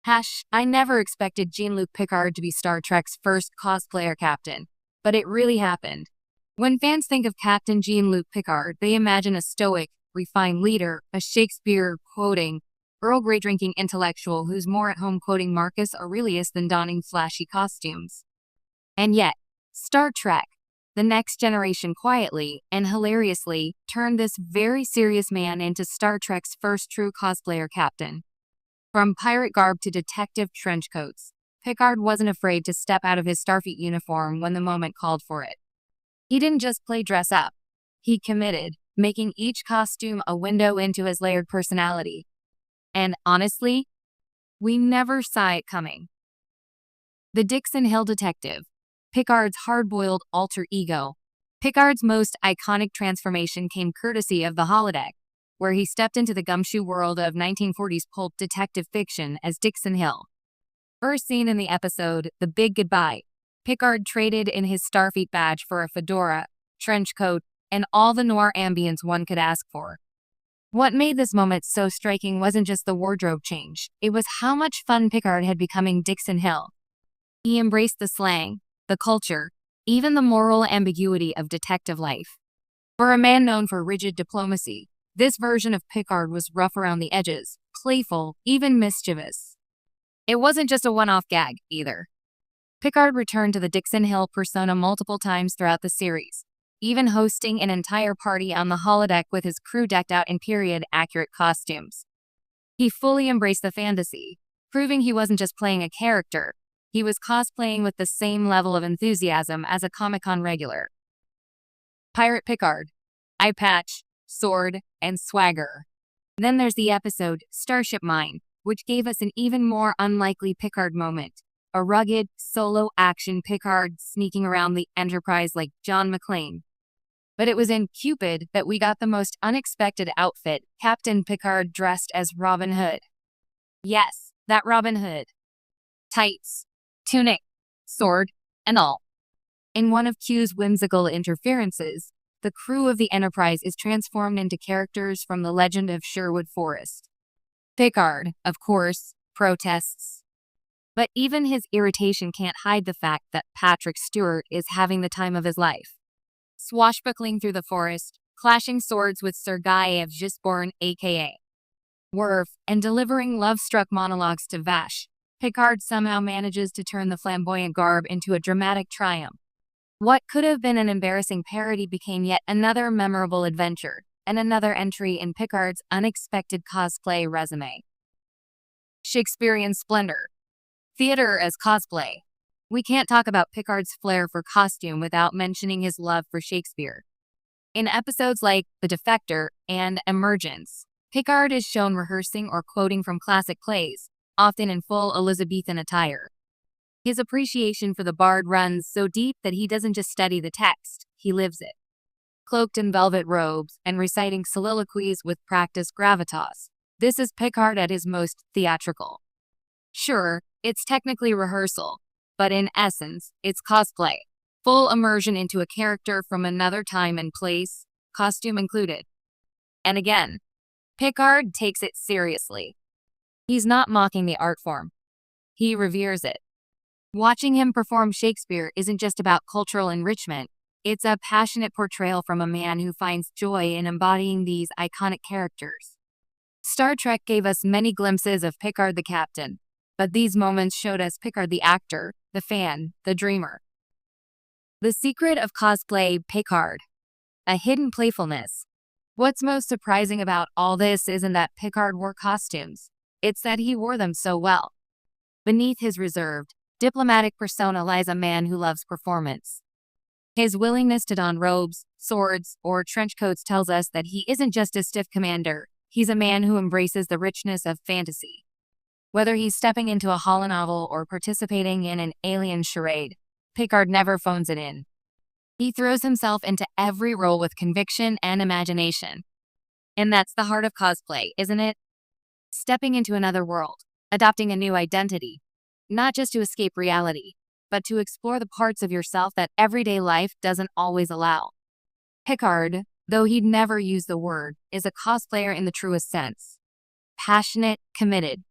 I never expected Jean-Luc Picard to be Star Trek's first cosplayer captain, but it really happened. When fans think of Captain Jean-Luc Picard, they imagine a stoic, refined leader, a Shakespeare-quoting, Earl Grey drinking intellectual who's more at home quoting Marcus Aurelius than donning flashy costumes. And yet, Star Trek, the next generation quietly and hilariously turned this very serious man into Star Trek's first true cosplayer captain. From pirate garb to detective trench coats, Picard wasn't afraid to step out of his Starfleet uniform when the moment called for it. He didn't just play dress up. He committed, making each costume a window into his layered personality. And honestly, we never saw it coming. The Dixon Hill detective, Picard's hard-boiled alter ego. Picard's most iconic transformation came courtesy of the holodeck, where he stepped into the gumshoe world of 1940s pulp detective fiction as Dixon Hill. First seen in the episode The Big Goodbye, Picard traded in his Starfleet badge for a fedora, trench coat, and all the noir ambience one could ask for. What made this moment so striking wasn't just the wardrobe change, it was how much fun Picard had becoming Dixon Hill. He embraced the slang, the culture, even the moral ambiguity of detective life. For a man known for rigid diplomacy, this version of Picard was rough around the edges, playful, even mischievous. It wasn't just a one-off gag, either. Picard returned to the Dixon Hill persona multiple times throughout the series, even hosting an entire party on the holodeck with his crew decked out in period-accurate costumes. He fully embraced the fantasy, proving he wasn't just playing a character, he was cosplaying with the same level of enthusiasm as a Comic-Con regular. Pirate Picard. Eye patch, sword, and swagger. Then there's the episode Starship Mine, which gave us an even more unlikely Picard moment. A rugged, solo-action Picard sneaking around the Enterprise like John McClane. But it was in Cupid that we got the most unexpected outfit, Captain Picard dressed as Robin Hood. Yes, that Robin Hood. Tights, tunic, sword, and all. In one of Q's whimsical interferences, the crew of the Enterprise is transformed into characters from the legend of Sherwood Forest. Picard, of course, protests. But even his irritation can't hide the fact that Patrick Stewart is having the time of his life. Swashbuckling through the forest, clashing swords with Sergei of Gisborne aka Worf, and delivering love-struck monologues to Vash, Picard somehow manages to turn the flamboyant garb into a dramatic triumph. What could have been an embarrassing parody became yet another memorable adventure, and another entry in Picard's unexpected cosplay resume. Shakespearean splendor. Theater as cosplay. We can't talk about Picard's flair for costume without mentioning his love for Shakespeare. In episodes like The Defector and Emergence, Picard is shown rehearsing or quoting from classic plays, often in full Elizabethan attire. His appreciation for the bard runs so deep that he doesn't just study the text, he lives it. Cloaked in velvet robes and reciting soliloquies with practiced gravitas, this is Picard at his most theatrical. Sure, it's technically rehearsal, but in essence, it's cosplay. Full immersion into a character from another time and place, costume included. And again, Picard takes it seriously. He's not mocking the art form. He reveres it. Watching him perform Shakespeare isn't just about cultural enrichment, it's a passionate portrayal from a man who finds joy in embodying these iconic characters. Star Trek gave us many glimpses of Picard the captain, but these moments showed us Picard the actor, the fan, the dreamer. The secret of cosplay, Picard. A hidden playfulness. What's most surprising about all this isn't that Picard wore costumes, it's that he wore them so well. Beneath his reserved, diplomatic persona lies a man who loves performance. His willingness to don robes, swords, or trench coats tells us that he isn't just a stiff commander, he's a man who embraces the richness of fantasy. Whether he's stepping into a holonovel or participating in an alien charade, Picard never phones it in. He throws himself into every role with conviction and imagination. And that's the heart of cosplay, isn't it? Stepping into another world, adopting a new identity, not just to escape reality, but to explore the parts of yourself that everyday life doesn't always allow. Picard, though he'd never use the word, is a cosplayer in the truest sense. Passionate, committed,